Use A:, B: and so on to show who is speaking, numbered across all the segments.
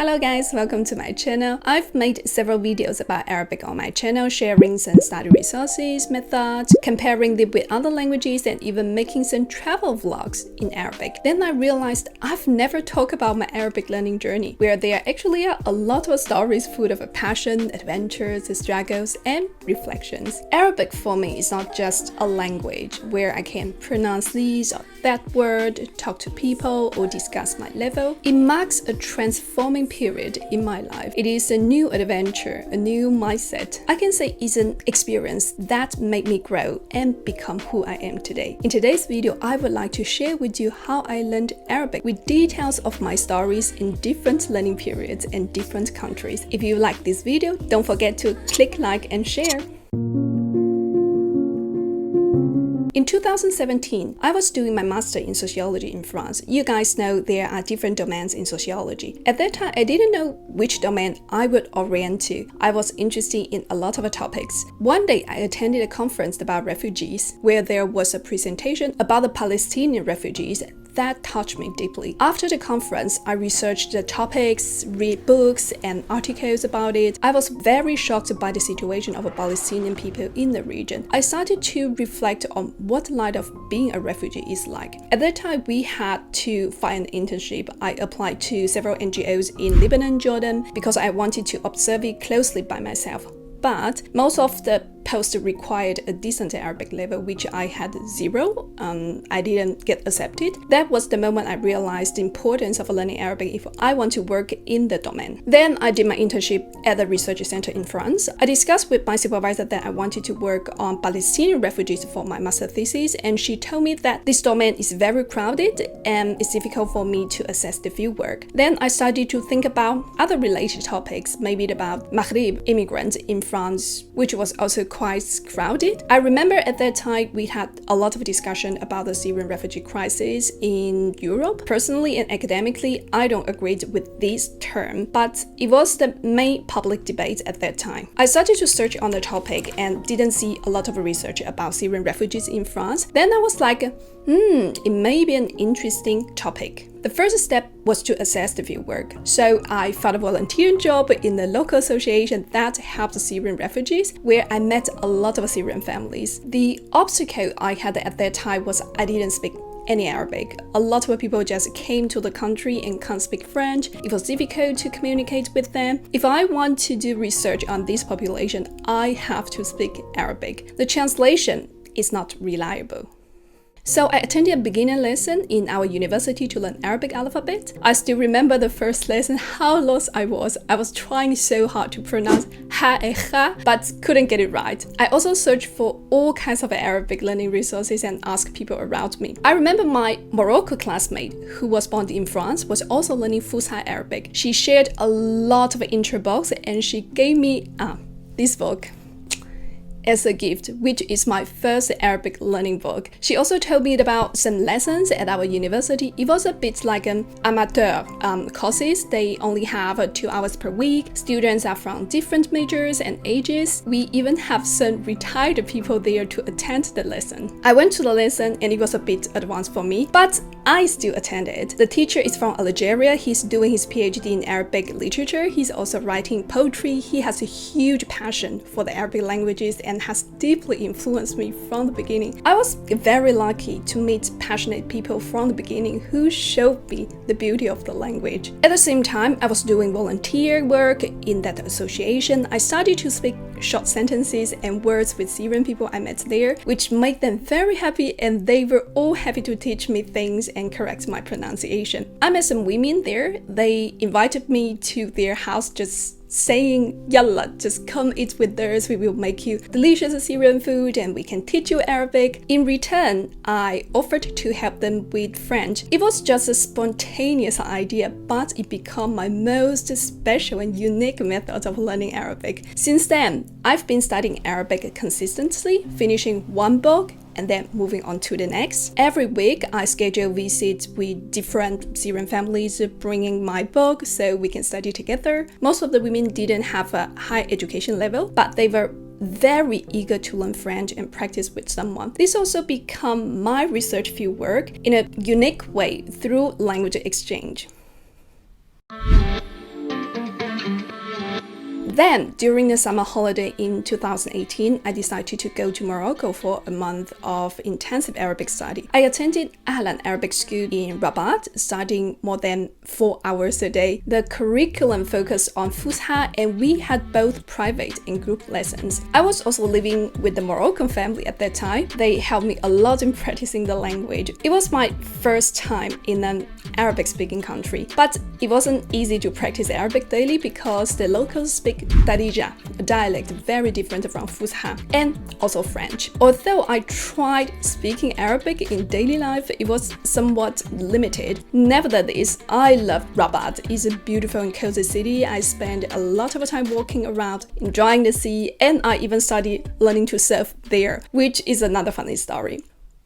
A: Hello guys, welcome to my channel. I've made several videos about Arabic on my channel, sharing some study resources, methods, comparing them with other languages, and even making some travel vlogs in Arabic. Then I realized I've never talked about my Arabic learning journey, where there actually are a lot of stories full of passion, adventures, struggles, and reflections. Arabic for me is not just a language where I can pronounce this or that word, talk to people, or discuss my level. It marks a transforming period in my life. It is a new adventure, a new mindset. I can say it's an experience that made me grow and become who I am today. In today's video, I would like to share with you how I learned Arabic with details of my stories in different learning periods and different countries. If you like this video, don't forget to click like and share. In 2017, I was doing my master in sociology in France. You guys know there are different domains in sociology. At that time, I didn't know which domain I would orient to. I was interested in a lot of topics. One day, I attended a conference about refugees, where there was a presentation about the Palestinian refugees that touched me deeply. After the conference, I researched the topics, read books and articles about it. I was very shocked by the situation of Palestinian people in the region. I started to reflect on what life of being a refugee is like. At that time, we had to find an internship. I applied to several NGOs in Lebanon, Jordan, because I wanted to observe it closely by myself. But most of the posts required a decent Arabic level, which I had zero. I didn't get accepted. That was the moment I realized the importance of learning Arabic if I want to work in the domain. Then I did my internship at the research center in France. I discussed with my supervisor that I wanted to work on Palestinian refugees for my master thesis, and she told me that this domain is very crowded and it's difficult for me to assess the field work. Then I started to think about other related topics, maybe about Maghreb immigrants in France, which was also quite crowded. I remember at that time we had a lot of discussion about the Syrian refugee crisis in Europe. Personally and academically, I don't agree with this term, but it was the main public debate at that time. I started to search on the topic and didn't see a lot of research about Syrian refugees in France. Then I was like, it may be an interesting topic. The first step was to assess the field work. So I found a volunteering job in the local association that helped Syrian refugees, where I met a lot of Syrian families. The obstacle I had at that time was I didn't speak any Arabic. A lot of people just came to the country and can't speak French. It was difficult to communicate with them. If I want to do research on this population, I have to speak Arabic. The translation is not reliable. So I attended a beginner lesson in our university to learn Arabic alphabet. I still remember the first lesson, how lost I was. I was trying so hard to pronounce ha and kha, but couldn't get it right. I also searched for all kinds of Arabic learning resources and asked people around me. I remember my Morocco classmate, who was born in France, was also learning Fusha Arabic. She shared a lot of intro books and she gave me this book as a gift, which is my first Arabic learning book. She also told me about some lessons at our university. It was a bit like an amateur courses. They only have 2 hours per week. Students are from different majors and ages. We even have some retired people there to attend the lesson. I went to the lesson and it was a bit advanced for me, but I still attended. The teacher is from Algeria. He's doing his PhD in Arabic literature. He's also writing poetry. He has a huge passion for the Arabic languages and has deeply influenced me from the beginning. I was very lucky to meet passionate people from the beginning who showed me the beauty of the language. At the same time, I was doing volunteer work in that association. I started to speak short sentences and words with Syrian people I met there, which made them very happy, and they were all happy to teach me things and correct my pronunciation. I met some women there. They invited me to their house, just saying, Yalla, just come eat with us, we will make you delicious Syrian food and we can teach you Arabic. In return, I offered to help them with French. It was just a spontaneous idea, but it became my most special and unique method of learning Arabic. Since then, I've been studying Arabic consistently, finishing one book and then moving on to the next. Every week, I schedule visits with different Syrian families, bringing my book so we can study together. Most of the women didn't have a high education level, but they were very eager to learn French and practice with someone. This also became my research field work in a unique way through language exchange. Then, during the summer holiday in 2018, I decided to go to Morocco for a month of intensive Arabic study. I attended Ahlan Arabic School in Rabat, studying more than 4 hours a day. The curriculum focused on Fusha, and we had both private and group lessons. I was also living with the Moroccan family at that time. They helped me a lot in practicing the language. It was my first time in an Arabic-speaking country, but it wasn't easy to practice Arabic daily because the locals speak Darija, a dialect very different from Fusha, and also French. Although I tried speaking Arabic in daily life, it was somewhat limited. Nevertheless, I love Rabat. It's a beautiful and cozy city. I spent a lot of time walking around, enjoying the sea, and I even started learning to surf there, which is another funny story.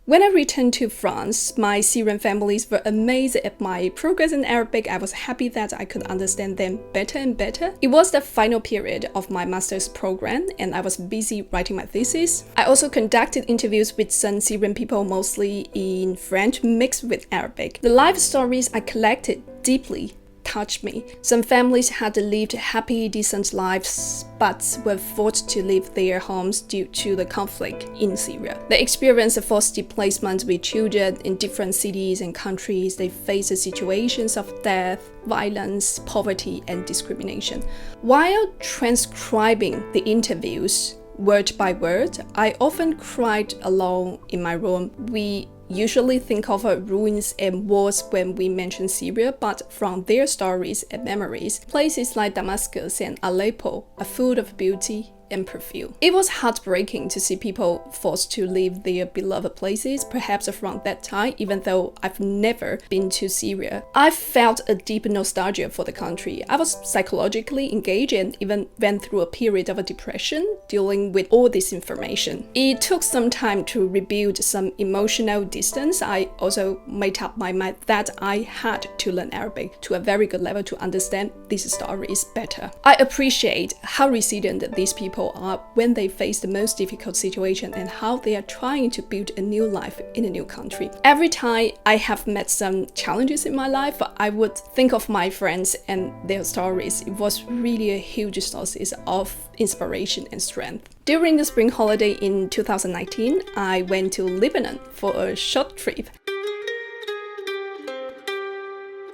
A: When I returned to France, my Syrian families were amazed at my progress in Arabic. I was happy that I could understand them better and better. It was the final period of my master's program, and I was busy writing my thesis. I also conducted interviews with some Syrian people, mostly in French mixed with Arabic. The life stories I collected deeply touched me. Some families had lived happy, decent lives, but were forced to leave their homes due to the conflict in Syria. They experienced forced displacement with children in different cities and countries. They faced situations of death, violence, poverty, and discrimination. While transcribing the interviews word by word, I often cried alone in my room. We usually think of ruins and wars when we mention Syria, but from their stories and memories, places like Damascus and Aleppo are full of beauty and perfume. It was heartbreaking to see people forced to leave their beloved places, perhaps from that time, even though I've never been to Syria. I felt a deep nostalgia for the country. I was psychologically engaged and even went through a period of depression dealing with all this information. It took some time to rebuild some emotional distance. I also made up my mind that I had to learn Arabic to a very good level to understand these stories better. I appreciate how resilient these people are when they face the most difficult situation and how they are trying to build a new life in a new country. Every time I have met some challenges in my life, I would think of my friends and their stories. It was really a huge source of inspiration and strength. During the spring holiday in 2019, I went to Lebanon for a short trip.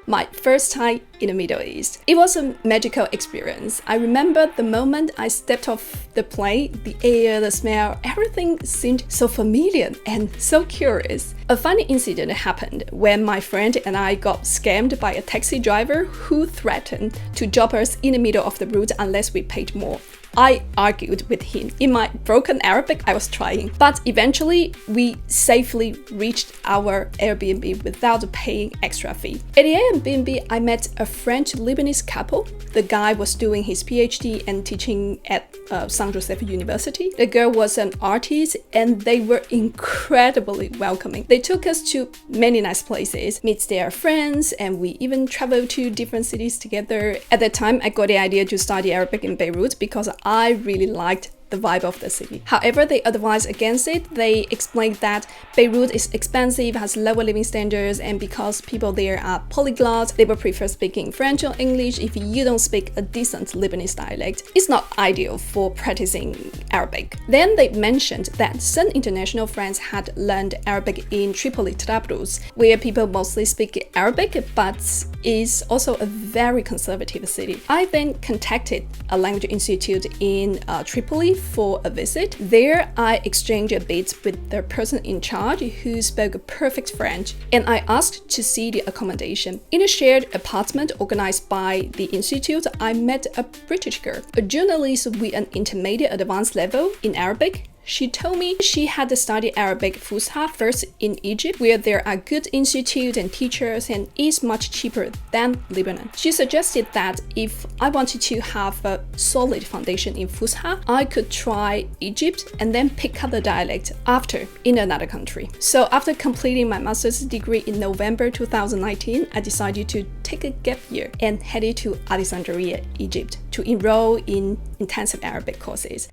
A: My first time in the Middle East. It was a magical experience. I remember the moment I stepped off the plane, the air, the smell, everything seemed so familiar and so curious. A funny incident happened when my friend and I got scammed by a taxi driver who threatened to drop us in the middle of the route unless we paid more. I argued with him. In my broken Arabic, I was trying, but eventually we safely reached our Airbnb without paying extra fee. At the Airbnb, I met a French-Lebanese couple. The guy was doing his PhD and teaching at Saint Joseph University. The girl was an artist and they were incredibly welcoming. They took us to many nice places, meet their friends, and we even traveled to different cities together. At that time, I got the idea to study Arabic in Beirut because I really liked the vibe of the city. However, they advised against it. They explained that Beirut is expensive, has lower living standards, and because people there are polyglots, they would prefer speaking French or English if you don't speak a decent Lebanese dialect. It's not ideal for practicing Arabic. Then they mentioned that some international friends had learned Arabic in Tripoli, Trablus, where people mostly speak Arabic, but is also a very conservative city. I then contacted a language institute in Tripoli for a visit. There, I exchanged a bit with the person in charge who spoke perfect French, and I asked to see the accommodation. In a shared apartment organized by the institute, I met a British girl, a journalist with an intermediate advanced level in Arabic. She told me she had studied Arabic Fusha first in Egypt, where there are good institutes and teachers and is much cheaper than Lebanon. She suggested that if I wanted to have a solid foundation in Fusha, I could try Egypt and then pick up the dialect after in another country. So after completing my master's degree in November 2019, I decided to take a gap year and headed to Alexandria, Egypt to enroll in intensive Arabic courses.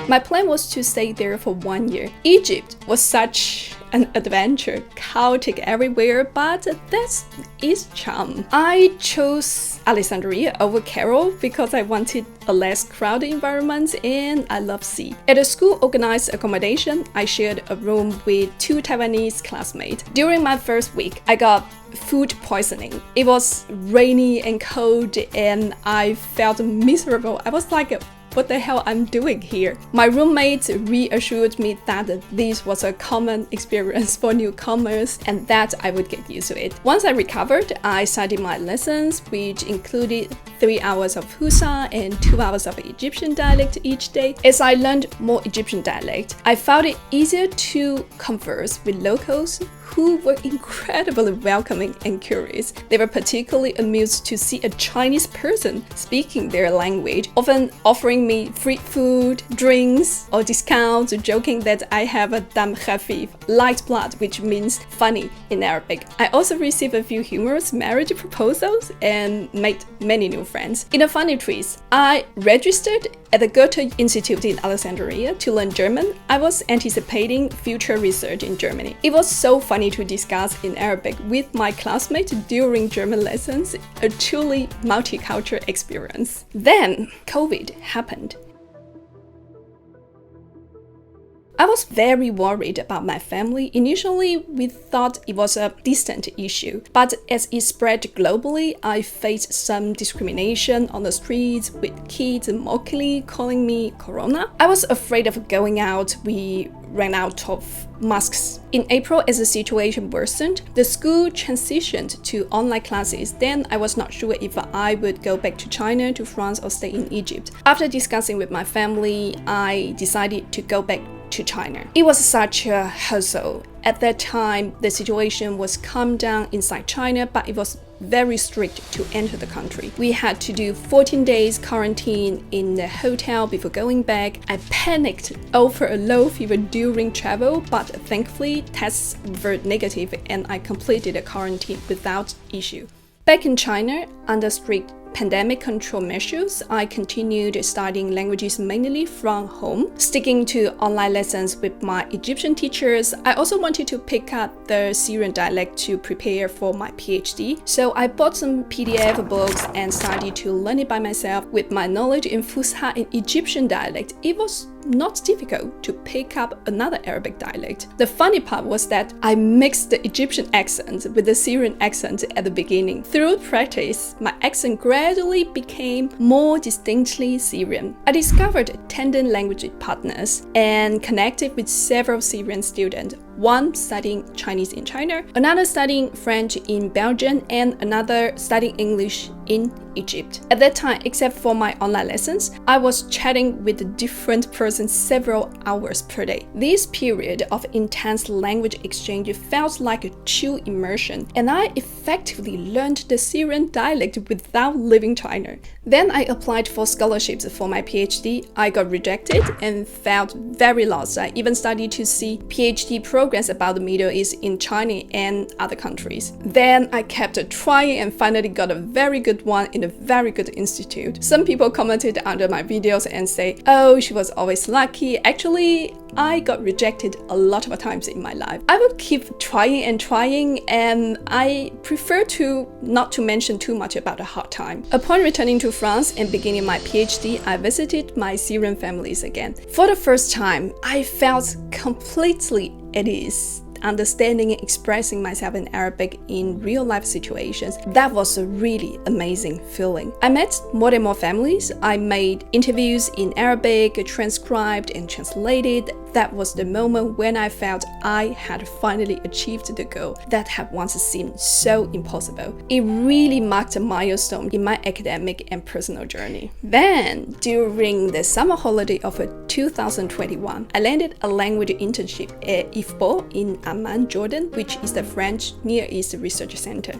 A: My plan was to stay there for 1 year. Egypt was such an adventure, chaotic everywhere, but that's its charm. I chose Alexandria over Cairo because I wanted a less crowded environment and I love sea. At a school organized accommodation, I shared a room with 2 Taiwanese classmates. During my first week, I got food poisoning. It was rainy and cold and I felt miserable. I was like, what the hell I'm doing here? My roommates reassured me that this was a common experience for newcomers and that I would get used to it. Once I recovered, I studied my lessons, which included 3 hours of Hausa and 2 hours of Egyptian dialect each day. As I learned more Egyptian dialect, I found it easier to converse with locals who were incredibly welcoming and curious. They were particularly amused to see a Chinese person speaking their language, often offering me free food, drinks, or discounts, joking that I have a dam khafif, light blood, which means funny in Arabic. I also received a few humorous marriage proposals and made many new friends. In a funny twist, I registered at the Goethe Institute in Alexandria to learn German. I was anticipating future research in Germany. It was so funny to discuss in Arabic with my classmates during German lessons, a truly multicultural experience. Then COVID happened. I was very worried about my family. Initially, we thought it was a distant issue, but as it spread globally, I faced some discrimination on the streets with kids mockingly calling me Corona. I was afraid of going out. We ran out of masks. In April, as the situation worsened, the school transitioned to online classes. Then I was not sure if I would go back to China, to France, or stay in Egypt. After discussing with my family, I decided to go back to China. It was such a hassle. At that time, the situation was calmed down inside China, but it was very strict to enter the country. We had to do 14 days quarantine in the hotel before going back. I panicked over a low fever during travel, but thankfully tests were negative and I completed the quarantine without issue. Back in China, under strict pandemic control measures, I continued studying languages mainly from home, sticking to online lessons with my Egyptian teachers. I also wanted to pick up the Syrian dialect to prepare for my PhD, so I bought some PDF books and started to learn it by myself. With my knowledge in Fusha and Egyptian dialect, it was not difficult to pick up another Arabic dialect. The funny part was that I mixed the Egyptian accent with the Syrian accent at the beginning. Through practice, my accent gradually became more distinctly Syrian. I discovered tandem language partners and connected with several Syrian students, one studying Chinese in China, another studying French in Belgium, and another studying English in Egypt. At that time, except for my online lessons, I was chatting with a different person several hours per day. This period of intense language exchange felt like a true immersion, and I effectively learned the Syrian dialect without leaving China. Then I applied for scholarships for my PhD. I got rejected and felt very lost. I even started to see PhD programs about the Middle East in China and other countries. Then I kept trying and finally got a very good one in a very good institute. Some people commented under my videos and say, oh, she was always lucky. Actually, I got rejected a lot of times in my life. I would keep trying and I prefer to not to mention too much about a hard time. Upon returning to France and beginning my PhD, I visited my Syrian families again. For the first time, I felt completely at ease, understanding and expressing myself in Arabic in real-life situations. That was a really amazing feeling. I met more and more families. I made interviews in Arabic, transcribed and translated. That was the moment when I felt I had finally achieved the goal that had once seemed so impossible. It really marked a milestone in my academic and personal journey. Then, during the summer holiday of 2021, I landed a language internship at IFBO in Amman, Jordan, which is the French Near East Research Center.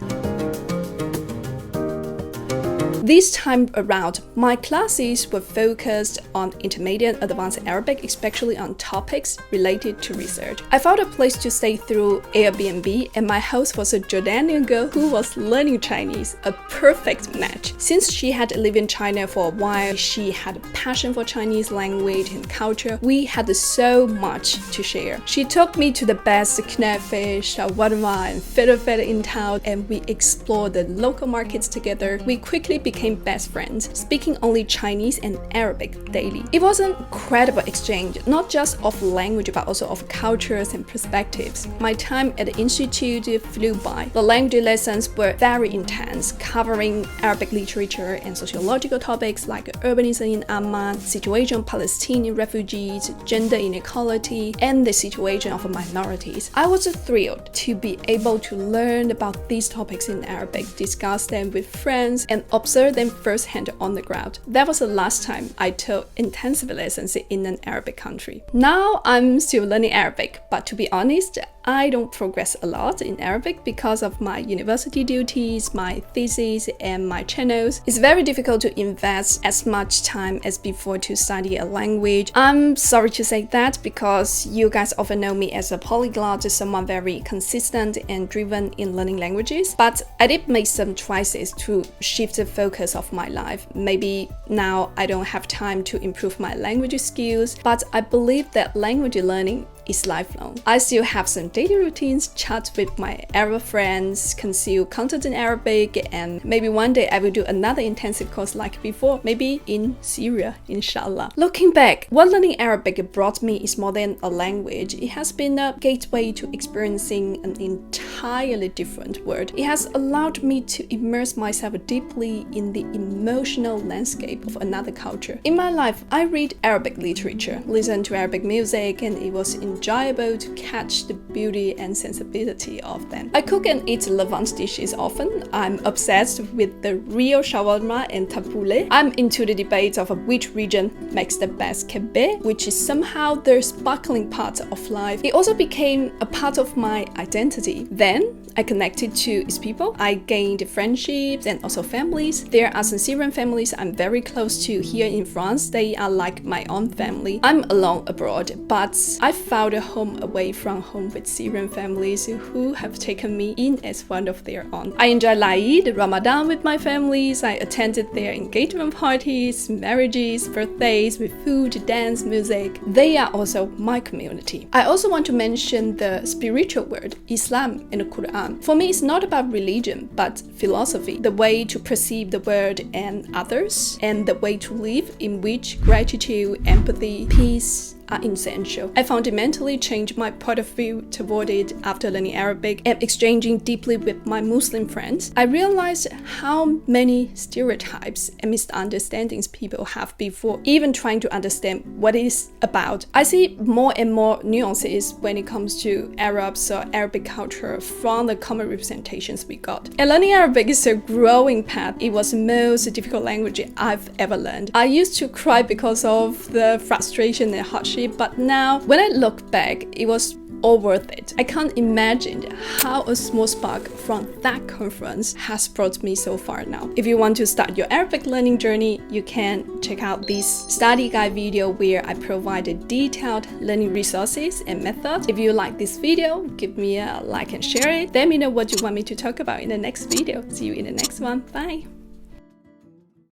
A: This time around, my classes were focused on intermediate and advanced Arabic, especially on topics related to research. I found a place to stay through Airbnb, and my host was a Jordanian girl who was learning Chinese, a perfect match. Since she had lived in China for a while, she had a passion for Chinese language and culture. We had so much to share. She took me to the best knafish, shawarma, and feta in town, and we explored the local markets together. We quickly became best friends, speaking only Chinese and Arabic daily. It was an incredible exchange, not just of language but also of cultures and perspectives. My time at the institute flew by. The language lessons were very intense, covering Arabic literature and sociological topics like urbanism in Amman, situation of Palestinian refugees, gender inequality, and the situation of minorities. I was thrilled to be able to learn about these topics in Arabic, discuss them with friends, and observe them firsthand on the ground. That was the last time I took intensive lessons in an Arabic country. Now I'm still learning Arabic, but to be honest, I don't progress a lot in Arabic because of my university duties, my thesis, and my channels. It's very difficult to invest as much time as before to study a language. I'm sorry to say that because you guys often know me as a polyglot, someone very consistent and driven in learning languages. But I did make some choices to shift the focus of my life. Maybe now I don't have time to improve my language skills, but I believe that language learning is lifelong. I still have some daily routines, chat with my Arab friends, consume content in Arabic, and maybe one day I will do another intensive course like before, maybe in Syria, inshallah. Looking back, what learning Arabic brought me is more than a language. It has been a gateway to experiencing an entirely different world. It has allowed me to immerse myself deeply in the emotional landscape of another culture. In my life, I read Arabic literature, listen to Arabic music, and it was enjoyable to catch the beauty and sensibility of them. I cook and eat Levant dishes often. I'm obsessed with the real shawarma and tabbouleh. I'm into the debate of which region makes the best kebab, which is somehow the sparkling part of life. It also became a part of my identity. Then I connected to its people. I gained friendships and also families. There are some Syrian families I'm very close to here in France. They are like my own family. I'm alone abroad, but I found a home away from home with Syrian families who have taken me in as one of their own. I enjoy Eid, Ramadan with my families. I attended their engagement parties, marriages, birthdays with food, dance, music. They are also my community. I also want to mention the spiritual world, Islam and the Quran. For me, it's not about religion, but philosophy, the way to perceive the world and others, and the way to live in which gratitude, empathy, peace are essential. I fundamentally changed my point of view toward it after learning Arabic and exchanging deeply with my Muslim friends. I realized how many stereotypes and misunderstandings people have before even trying to understand what it is about. I see more and more nuances when it comes to Arabs or Arabic culture from the common representations we got. And learning Arabic is a growing path. It was the most difficult language I've ever learned. I used to cry because of the frustration and hardship, but now when I look back, it was all worth it. I can't imagine how a small spark from that conference has brought me so far now. If you want to start your Arabic learning journey, you can check out this study guide video where I provide detailed learning resources and methods. If you like this video, give me a like and share it. Let me know what you want me to talk about in the next video. See you in the next one. Bye!